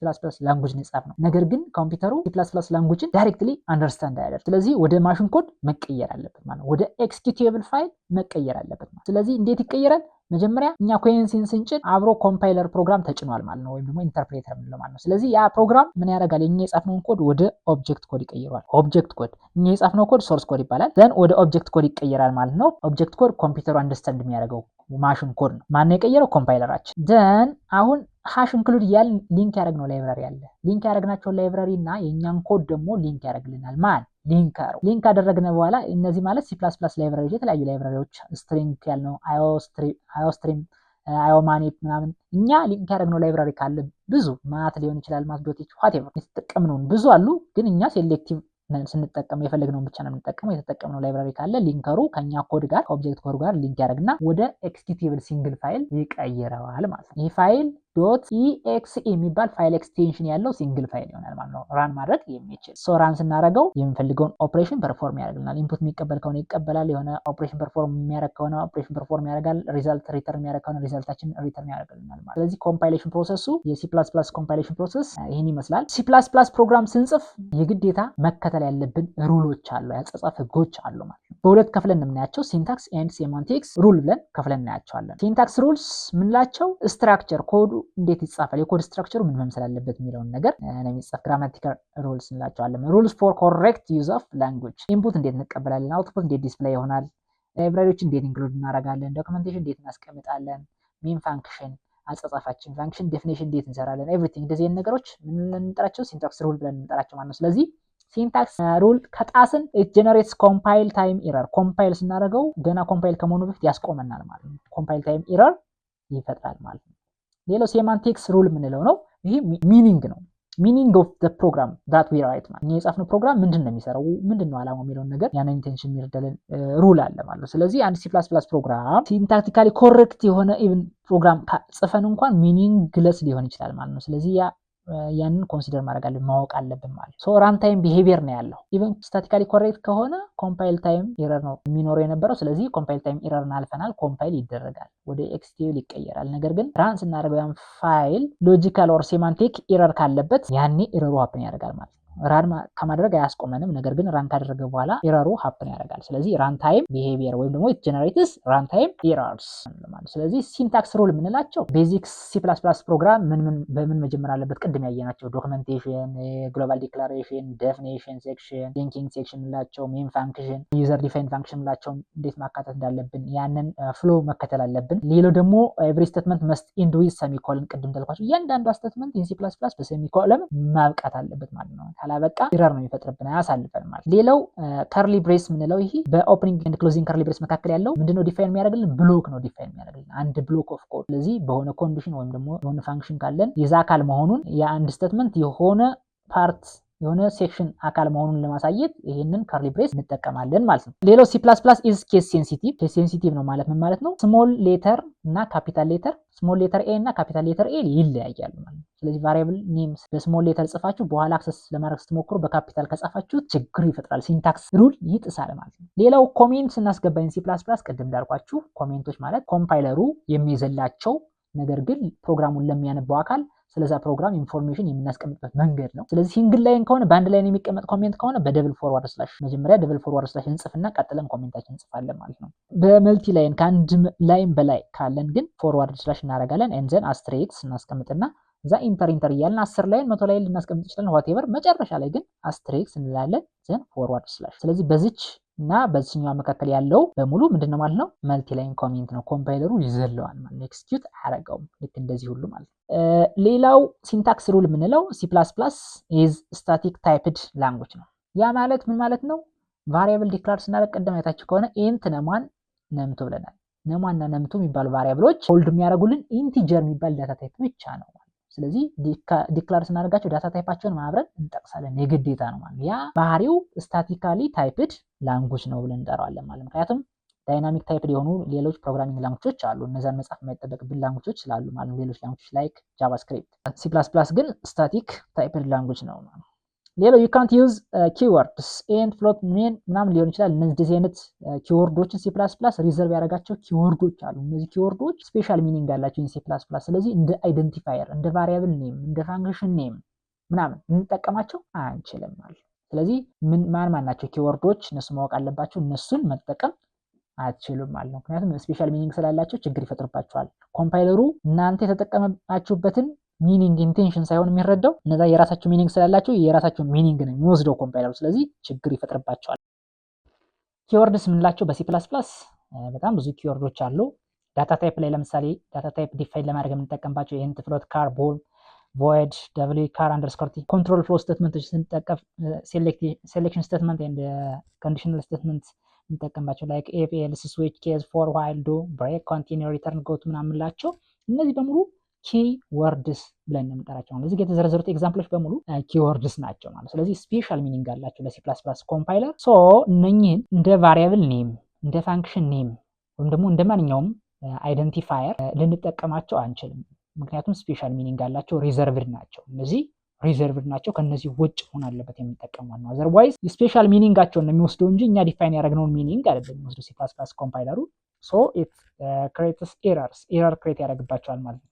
ላንጉጅ ነው የጻፍነው። ነገር ግን ኮምፒውተሩ C++ ላንጉጅን ዳይሬክትሊ አንደርስታንድ አያደርግ። ስለዚህ ወደ ማሽን ኮድ መቀየር አለበት ማለት ነው። ወደ ኤክስኪዩቴብል ፋይል መቀየር አለበት ማለት። ስለዚህ እንዴት ይቀየራል? መጀመሪያ እኛ ኮይንሲን ስንጭን አብሮ ኮምፓይለር ፕሮግራም ተጭኗል ማለት ነው፣ ወይም ደግሞ ኢንተርፕሬተር የምንለው ማለት ነው። ስለዚህ ያ ፕሮግራም ምን ያደርጋል? እኛ የጻፍነውን ኮድ ወደ ኦብጀክት ኮድ ይቀይረዋል። ኦብጀክት ኮድ እኛ የጻፍነው ኮድ ሶርስ ኮድ ይባላል። ዘን ወደ ኦብጀክት ኮድ ይቀየራል ማለት ነው። ኦብጀክት ኮድ ኮምፒውተሩ አንደርስታንድ የሚያደርገው ማሽን ኮድ ነው። ማን የቀየረው? ኮምፓይለራችን። ዘን አሁን ሃሽ ኢንክሉድ እያል ሊንክ ያደረግነው ላይብራሪ አለ። ሊንክ ያደረግናቸው ላይብራሪ እና የእኛን ኮድ ደግሞ ሊንክ ያደርግልናል ማን? ሊንከሩ። ሊንክ ካደረግነ በኋላ እነዚህ ማለት C++ ላይብራሪዎች የተለያዩ ላይብራሪዎች ስትሪንግ ያልነው አዮስትሪም፣ አዮማኒፕ ምናምን እኛ ሊንክ ያደረግነው ላይብራሪ ካለ ብዙ ማት ሊሆን ይችላል፣ ማት ዶት ዋትኤቨር የተጠቀምነውን ብዙ አሉ። ግን እኛ ሴሌክቲቭ ስንጠቀም የፈለግነውን ብቻ ነው የምንጠቀመው። የተጠቀምነው ላይብራሪ ካለ ሊንከሩ ከኛ ኮድ ጋር ከኦብጀክት ኮድ ጋር ሊንክ ያደርግና ወደ ኤክስኪዩቴብል ሲንግል ፋይል ይቀይረዋል ማለት ነው። ይህ ፋይል .exe የሚባል ፋይል ኤክስቴንሽን ያለው ሲንግል ፋይል ይሆናል ማለት ነው። ራን ማድረግ የሚችል ራን ስናደርገው የምንፈልገውን ኦፕሬሽን ፐርፎርም ያደርግልናል። ኢንፑት የሚቀበል ከሆነ ይቀበላል። የሆነ ኦፕሬሽን ፐርፎርም የሚያደርግ ከሆነ ኦፕሬሽን ፐርፎርም ያደርጋል። ሪዛልት ሪተርን የሚያደርግ ከሆነ ሪዛልታችን ሪተርን ያደርግልናል ማለት። ስለዚህ ኮምፓይሌሽን ፕሮሰሱ የC++ ኮምፓይሌሽን ፕሮሰስ ይህን ይመስላል። C++ ፕሮግራም ስንጽፍ የግዴታ መከተል ያለብን ሩሎች አሉ፣ ያጻጻፍ ህጎች አሉ ማለት ነው። በሁለት ከፍለን የምናያቸው ሲንታክስ ኤንድ ሴማንቲክስ ሩል ብለን ከፍለን እናያቸዋለን። ሲንታክስ ሩልስ ምንላቸው? ስትራክቸር ኮዱ እንዴት ይጻፋል፣ የኮድ ስትራክቸሩ ምን መምሰል አለበት የሚለውን ነገር ነው የሚጻፍ። ግራማቲካል ሩልስ እንላቸዋለን። ሩልስ ፎር ኮሬክት ዩዝ ኦፍ ላንጉጅ። ኢንፑት እንዴት እንቀበላለን፣ አውትፑት እንዴት ዲስፕሌይ ይሆናል፣ ላይብራሪዎች እንዴት ኢንክሉድ እናደርጋለን፣ ዶክመንቴሽን እንዴት እናስቀምጣለን፣ ሜን ፋንክሽን አጻጻፋችን፣ ፋንክሽን ዴፊኒሽን እንዴት እንሰራለን፣ ኤቭሪቲንግ እንደዚህ ነገሮች ምን እንጠራቸው? ሲንታክስ ሩል ብለን እንጠራቸው ማለት ነው። ስለዚህ ሲንታክስ ሩል ከጣስን ኢት ጀነሬትስ ኮምፓይል ታይም ኤረር። ኮምፓይል ስናደርገው ገና ኮምፓይል ከመሆኑ በፊት ያስቆመናል ማለት ነው። ኮምፓይል ታይም ኤረር ይፈጥራል ማለት ነው። ሌላው ሴማንቲክስ ሩል የምንለው ነው። ይሄ ሚኒንግ ነው። ሚኒንግ ኦፍ ዘ ፕሮግራም ዳት ዊ ራይት ማለት ነው። የጻፍነው ፕሮግራም ምንድን ነው የሚሰራው፣ ምንድን ነው ዓላማው የሚለውን ነገር ያንን ኢንቴንሽን የሚረዳልን ሩል አለ ማለት ነው። ስለዚህ አንድ C++ ፕሮግራም ሲንታክቲካሊ ኮሬክት የሆነ ኢቭን ፕሮግራም ጽፈን እንኳን ሚኒንግለስ ሊሆን ይችላል ማለት ነው። ስለዚህ ያ ያንን ኮንሲደር ማወቅ አለብን ማለት ሶ ራን ታይም ቢሄቪየር ነው ያለው። ኢቨን ስታቲካሊ ኮሬክት ከሆነ ኮምፓይል ታይም ኤረር ነው የሚኖረው የነበረው። ስለዚህ ኮምፓይል ታይም ኤረርን አልፈናል፣ ኮምፓይል ይደረጋል፣ ወደ ኤክስቲኤል ይቀየራል። ነገር ግን ራን ስናደርገው ያን ፋይል ሎጂካል ኦር ሴማንቲክ ኤረር ካለበት ያኔ ኤረሩ ሀፕን ያደርጋል ማለት ነው። ራን ከማድረግ አያስቆመንም። ነገር ግን ራን ካደረገ በኋላ ኤረሩ ሀፕን ያደርጋል። ስለዚህ ራን ታይም ቢሄቪየር ወይም ደግሞ ኢት ጀነሬትስ ራን ታይም ኤረርስ ማለት። ስለዚህ ሲንታክስ ሩል የምንላቸው ቤዚክ C++ ፕሮግራም በምን መጀመር አለበት? ቅድም ያየናቸው ዶክመንቴሽን፣ ግሎባል ዲክላሬሽን፣ ዴፊኒሽን ሴክሽን፣ ሊንኪንግ ሴክሽን የምንላቸው፣ ሜን ፋንክሽን፣ ዩዘር ዲፋይንድ ፋንክሽን የምንላቸው እንዴት ማካተት እንዳለብን ያንን ፍሎ መከተል አለብን። ሌላው ደግሞ ኤቭሪ ስቴትመንት መስት ኢንድ ዊዝ ሰሚኮለን። ቅድም እንዳልኳቸው እያንዳንዷ ስቴትመንት ኢን C++ በሰሚኮለን ማብቃት አለበት ማለት ነው። ካላበቃ ኤረር ነው የሚፈጥርብን፣ አያሳልፈን ማለት። ሌላው ከርሊ ብሬስ የምንለው ይሄ በኦፕኒንግ ኤንድ ክሎዚንግ ከርሊ ብሬስ መካከል ያለው ምንድነው ዲፋይን የሚያደርግልን? ብሎክ ነው ዲፋይን የሚያደርግልን፣ አንድ ብሎክ ኦፍ ኮድ። ስለዚህ በሆነ ኮንዲሽን ወይም ደግሞ የሆነ ፋንክሽን ካለን የዛ አካል መሆኑን የአንድ ስቴትመንት የሆነ ፓርት የሆነ ሴክሽን አካል መሆኑን ለማሳየት ይሄንን ከርሊ ብሬስ እንጠቀማለን ማለት ነው። ሌላው C++ ኢዝ ኬስ ሴንሲቲቭ። ኬስ ሴንሲቲቭ ነው ማለት ምን ማለት ነው? ስሞል ሌተር እና ካፒታል ሌተር፣ ስሞል ሌተር ኤ እና ካፒታል ሌተር ኤ ይለያያሉ ማለት ነው። ስለዚህ ቫሪያብል ኔም በስሞል ሌተር ጽፋችሁ በኋላ አክሰስ ለማድረግ ስትሞክሩ በካፒታል ከጻፋችሁ ችግር ይፈጥራል፣ ሲንታክስ ሩል ይጥሳል ማለት ነው። ሌላው ኮሜንት ስናስገባ C++ ቅድም እንዳልኳችሁ ኮሜንቶች ማለት ኮምፓይለሩ የሚይዘላቸው ነገር ግን ፕሮግራሙን ለሚያነባው አካል ስለዛ ፕሮግራም ኢንፎርሜሽን የምናስቀምጥበት መንገድ ነው። ስለዚህ ሲንግል ላይን ከሆነ በአንድ ላይን የሚቀመጥ ኮሜንት ከሆነ በደብል ፎርዋርድ ስላሽ መጀመሪያ ደብል ፎርዋርድ ስላሽ እንጽፍና ቀጥለን ኮሜንታችን እንጽፋለን ማለት ነው። በመልቲ ላይን ከአንድ ላይን በላይ ካለን ግን ፎርዋርድ ስላሽ እናደርጋለን። ኤንዘን አስትሪክስ እናስቀምጥና እዛ ኢንተር እያልን 10 ላይን 100 ላይን ልናስቀምጥ ይችላል ዋቴቨር። መጨረሻ ላይ ግን አስትሪክስ እንላለን ዘን ፎርዋርድ ስላሽ። ስለዚህ በዚች እና በዚህኛው መካከል ያለው በሙሉ ምንድነው ማለት ነው? መልቲ ላይን ኮሜንት ነው። ኮምፓይለሩ ይዘለዋል ማለት ነው፣ ኤክስኪዩት አያደርገውም። ልክ እንደዚህ ሁሉ ማለት ነው። ሌላው ሲንታክስ ሩል የምንለው C++ ኢዝ ስታቲክ ታይፕድ ላንጉጅ ነው። ያ ማለት ምን ማለት ነው? ቫሪያብል ዲክላር ስናደርግ ቀደም አይታችሁ ከሆነ ኢንት ነሟን ነምቱ ብለናል። ነሟና ነምቱ የሚባሉ ቫሪያብሎች ሆልድ የሚያደርጉልን ኢንቲጀር የሚባል ዳታ ታይፕ ብቻ ነው። ስለዚህ ዲክላር ስናደርጋቸው ዳታ ታይፓቸውን ማብረን እንጠቅሳለን፣ የግዴታ ነው ማለት። ያ ባህሪው ስታቲካሊ ታይፕድ ላንጉጅ ነው ብለን እንጠራዋለን ማለት። ምክንያቱም ዳይናሚክ ታይፕድ የሆኑ ሌሎች ፕሮግራሚንግ ላንጉጆች አሉ፣ እነዛን መጻፍ የማይጠበቅብን ላንጉጆች ስላሉ ማለት ነው። ሌሎች ላንጉጆች ላይክ ጃቫስክሪፕት። C++ ግን ስታቲክ ታይፕድ ላንጉጅ ነው ማለት ነው። ሌላው you can't use keywords and float ሜን ምናምን ሊሆን ይችላል። እነዚህ አይነት ኪወርዶችን C++ ሪዘርቭ ያደረጋቸው ኪወርዶች አሉ። እነዚህ ኪወርዶች ስፔሻል ሚኒንግ አላቸው C++። ስለዚህ እንደ አይደንቲፋየር፣ እንደ ቫሪያብል ኔም፣ እንደ ፋንክሽን ኔም ምናምን እንጠቀማቸው አንችልም ማለት። ስለዚህ ማን ናቸው ኪወርዶች? እነሱ ማወቅ አለባቸው። እነሱን መጠቀም አትችሉም ማለት ነው። ምክንያቱም ስፔሻል ሚኒንግ ስላላቸው ችግር ይፈጥርባቸዋል። ኮምፓይለሩ እናንተ የተጠቀመባችሁበትን ሚኒንግ ኢንቴንሽን ሳይሆን የሚረዳው እነዛ የራሳቸው ሚኒንግ ስላላቸው የራሳቸው ሚኒንግ ነው የሚወስደው ኮምፓይለሩ። ስለዚህ ችግር ይፈጥርባቸዋል። ኪወርድስ የምንላቸው በC++ በጣም ብዙ ኪወርዶች አሉ። ዳታ ታይፕ ላይ ለምሳሌ ዳታ ታይፕ ዲፋይን ለማድረግ የምንጠቀምባቸው ኢንት፣ ፍሎት፣ ካር፣ ቦል፣ ቮይድ፣ ደብሊ፣ ካር፣ አንደርስኮር ቲ፣ ኮንትሮል ፍሎ ስቴትመንቶች ስንጠቀም ሴሌክሽን ስቴትመንት ኤንድ ኮንዲሽናል ስቴትመንት እንጠቀምባቸው ላይክ ኢፍ፣ ኤልስ፣ ስዊች፣ ኬዝ፣ ፎር፣ ዋይል፣ ዱ፣ ብሬክ፣ ኮንቲኒው፣ ሪተርን፣ ጎቱ ምናምን የምንላቸው እነዚህ በሙሉ ኪወርድስ ብለን የምንጠራቸው ነው። እዚህ የተዘረዘሩት ኤግዛምፕሎች በሙሉ ኪወርድስ ናቸው ማለት። ስለዚህ ስፔሻል ሚኒንግ አላቸው ለC++ ኮምፓይለር። ሶ እነኚህን እንደ ቫሪያብል ኔም፣ እንደ ፋንክሽን ኔም ወይም ደግሞ እንደ ማንኛውም አይደንቲፋየር ልንጠቀማቸው አንችልም። ምክንያቱም ስፔሻል ሚኒንግ አላቸው፣ ሪዘርቭድ ናቸው። እነዚህ ሪዘርቭድ ናቸው፣ ከነዚህ ውጭ ሆን አለበት የሚጠቀሙ ነው። አዘርዋይዝ ስፔሻል ሚኒንጋቸውን ነው የሚወስደው እንጂ እኛ ዲፋይን ያደረግነውን ሚኒንግ አይደለም የሚወስደው C++ ኮምፓይለሩ። ሶ ኢት ክሬትስ ኤረር ክሬት ያደርግባቸዋል ማለት ነው።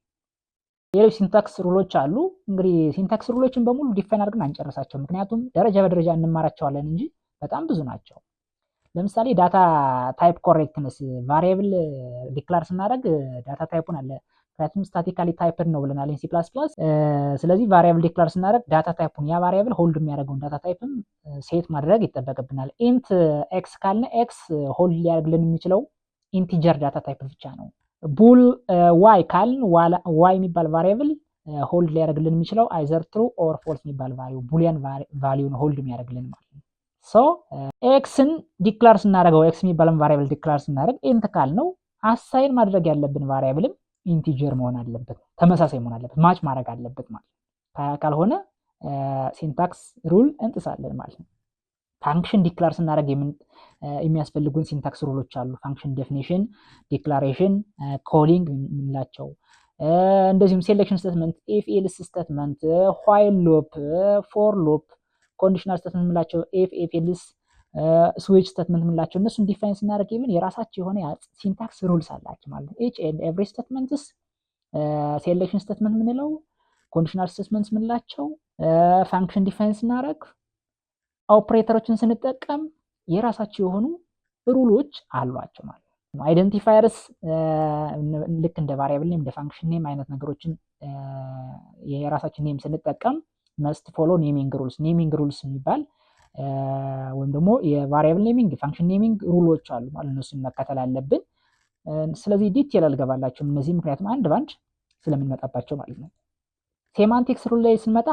ሌሎች ሲንታክስ ሩሎች አሉ። እንግዲህ ሲንታክስ ሩሎችን በሙሉ ዲፋይን አድርገን አንጨርሳቸው፣ ምክንያቱም ደረጃ በደረጃ እንማራቸዋለን እንጂ በጣም ብዙ ናቸው። ለምሳሌ ዳታ ታይፕ ኮሬክትነስ፣ ቫሪያብል ዲክላር ስናደርግ ዳታ ታይፑን አለ፣ ምክንያቱም ስታቲካሊ ታይፕድ ነው ብለናል C++። ስለዚህ ቫሪያብል ዲክላር ስናደርግ ዳታ ታይፑን ያ ቫሪያብል ሆልድ የሚያደርገውን ዳታ ታይፕም ሴት ማድረግ ይጠበቅብናል። ኢንት ኤክስ ካልን ኤክስ ሆልድ ሊያደርግልን የሚችለው ኢንቲጀር ዳታ ታይፕ ብቻ ነው። ቡል ዋይ ካልን ዋይ የሚባል ቫሪያብል ሆልድ ሊያደርግልን የሚችለው አይዘር ትሩ ኦር ፎልስ የሚባል ቡሊያን ቫሊዩን ሆልድ የሚያደርግልን ማለት ነው። ሶ ኤክስን ዲክላር ስናደርገው ኤክስ የሚባልን ቫሪያብል ዲክላር ስናደርግ ኢንት ካልነው አሳይን ማድረግ ያለብን ቫሪያብልም ኢንቲጀር መሆን አለበት፣ ተመሳሳይ መሆን አለበት፣ ማች ማድረግ አለበት ማለት ነው። ካልሆነ ሲንታክስ ሩል እንጥሳለን ማለት ነው። ፋንክሽን ዲክላር ስናደርግ የሚያስፈልጉን ሲንታክስ ሩሎች አሉ። ፋንክሽን ዴፊኒሽን፣ ዲክላሬሽን፣ ኮሊንግ የምንላቸው እንደዚሁም ሴሌክሽን ስቴትመንት፣ ኢፍ ኤልስ ስቴትመንት፣ ዋይል ሉፕ፣ ፎር ሉፕ፣ ኮንዲሽናል ስቴትመንት የምንላቸው ኢፍ ኤልስ፣ ስዊች ስቴትመንት የምንላቸው እነሱን ዲፋይን ስናደርግ ኢቭን የራሳቸው የሆነ ሲንታክስ ሩልስ አላቸው ማለት ነው። ኢች ኤንድ ኤቭሪ ስቴትመንትስ ሴሌክሽን ስቴትመንት የምንለው ኮንዲሽናል ስቴትመንትስ የምንላቸው ፋንክሽን ዲፋይን ስናደርግ ኦፕሬተሮችን ስንጠቀም የራሳቸው የሆኑ ሩሎች አሏቸው ማለት ነው። አይደንቲፋየርስ ልክ እንደ ቫሪያብል ኔም እንደ ፋንክሽን ኔም አይነት ነገሮችን የራሳችን ኔም ስንጠቀም መስት ፎሎ ኔሚንግ ሩልስ የሚባል ወይም ደግሞ የቫሪያብል ኔሚንግ ፋንክሽን ኔሚንግ ሩሎች አሉ ማለት እነሱን መከተል አለብን። ስለዚህ ዲቴል አልገባላችሁም እነዚህ ምክንያቱም አንድ ባንድ ስለምንመጣባቸው ማለት ነው። ሴማንቲክስ ሩል ላይ ስንመጣ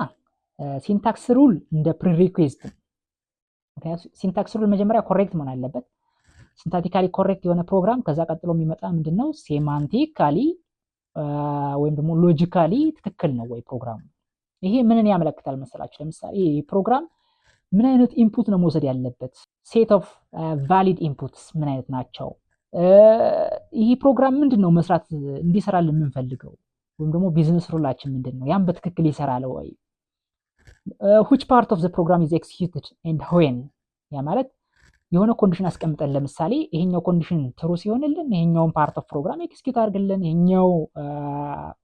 ሲንታክስ ሩል እንደ ፕሪሪኩዌስት፣ ምክንያቱም ሲንታክስ ሩል መጀመሪያ ኮሬክት መሆን አለበት። ሲንታቲካሊ ኮሬክት የሆነ ፕሮግራም ከዛ ቀጥሎ የሚመጣ ምንድነው ሴማንቲካሊ ወይም ደግሞ ሎጂካሊ ትክክል ነው ወይ ፕሮግራሙ። ይሄ ምንን ያመለክታል መሰላችሁ? ለምሳሌ ፕሮግራም ምን አይነት ኢንፑት ነው መውሰድ ያለበት፣ ሴት ኦፍ ቫሊድ ኢንፑትስ ምን አይነት ናቸው፣ ይህ ፕሮግራም ምንድነው መስራት እንዲሰራልን የምንፈልገው ወይም ደግሞ ቢዝነስ ሩላችን ምንድነው፣ ያን በትክክል ይሰራል ወይ፣ which part of the program is executed and when። ያ ማለት የሆነ ኮንዲሽን አስቀምጠን ለምሳሌ ይሄኛው ኮንዲሽን ትሩ ሲሆንልን ይሄኛውን ፓርት ኦፍ ፕሮግራም ኤክስኪዩት አድርግልን፣ ይሄኛው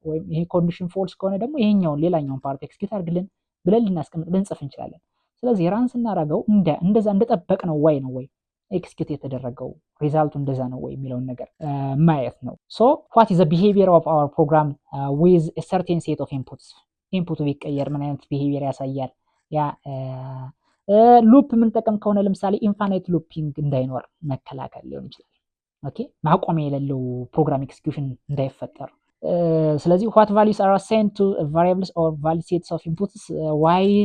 ወይም ይሄ ኮንዲሽን ፎልስ ከሆነ ደግሞ ይሄኛውን ሌላኛውን ፓርት ኤክስኪዩት አድርግልን ብለን ልንጽፍ እንችላለን። ስለዚህ ራን ስናደርገው እንደዛ እንደጠበቅነው ነው ወይ ኤክስኪዩት የተደረገው ሪዛልቱ እንደዛ ነው ወይ የሚለውን ነገር ማየት ነው። ሶ what is the behavior of our program with a certain set of inputs። ኢንፑቱ ቢቀየር ምን አይነት ቢሄቪየር ያሳያል። ያ ሉፕ የምንጠቀም ከሆነ ለምሳሌ ኢንፋናይት ሉፒንግ እንዳይኖር መከላከል ሊሆን ይችላል። ኦኬ ማቆሚያ የሌለው ፕሮግራም ኤክስኪዩሽን እንዳይፈጠር። ስለዚህ what values are assigned to variables or valid sets of inputs while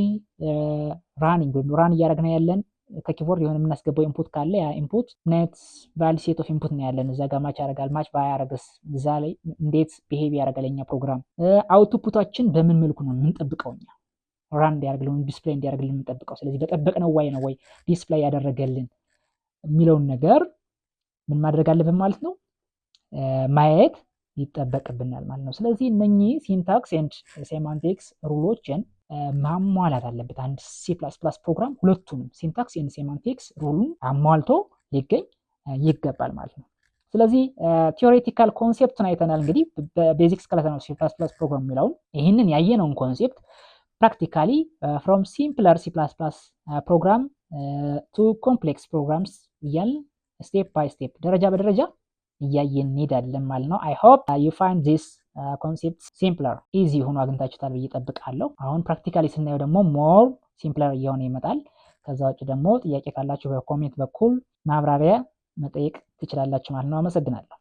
running ወይም ራን እያደረግን ያለን ከኪቦርድ የሆነ የምናስገባው ኢንፑት ካለ ያ ኢንፑት ምን አይነት ቫሊድ ሴት ኦፍ ኢንፑት ነው ያለን፣ እዛ ጋር ማች ያደርጋል፣ ማች ባያደርግስ እዛ ላይ እንዴት ቢሄቭ ያደርጋል የኛ ፕሮግራም፣ አውትፑታችን በምን መልኩ ነው የምንጠብቀው እኛ ራን እንዲያደርግልን ዲስፕሌይ እንዲያደርግልን የምንጠብቀው። ስለዚህ በጠበቅነው ነው ወይ ዲስፕሌይ ያደረገልን የሚለውን ነገር ምን ማድረግ አለብን ማለት ነው ማየት ይጠበቅብናል ማለት ነው። ስለዚህ እነኚህ ሲንታክስ ኤንድ ሴማንቲክስ ሩሎችን ማሟላት አለበት አንድ C++ ፕሮግራም ሁለቱንም ሲንታክስ ኤንድ ሴማንቲክስ ሩሉን አሟልቶ ሊገኝ ይገባል ማለት ነው። ስለዚህ ቲዮሬቲካል ኮንሴፕቱን አይተናል። እንግዲህ በቤዚክስ ክላስ ነው C++ ፕሮግራም የሚለውን ይህንን ያየነውን ኮንሴፕት ፕራክቲካሊ ፍሮም ሲምፕለር C++ ፕሮግራም ቱ ኮምፕሌክስ ፕሮግራምስ እያልን ስቴፕ ባይ ስቴፕ ደረጃ በደረጃ እያየን እንሄዳለን ማለት ነው። አይ ሆፕ ዩ ፋይንድ ዚስ ኮንሴፕት ሲምፕለር ኢዚ ሆኖ አግኝታችሁታል ብዬ እጠብቃለሁ። አሁን ፕራክቲካሊ ስናየው ደግሞ ሞር ሲምፕለር እየሆነ ይመጣል። ከዛ ውጭ ደግሞ ጥያቄ ካላችሁ በኮሜንት በኩል ማብራሪያ መጠየቅ ትችላላችሁ ማለት ነው። አመሰግናለሁ።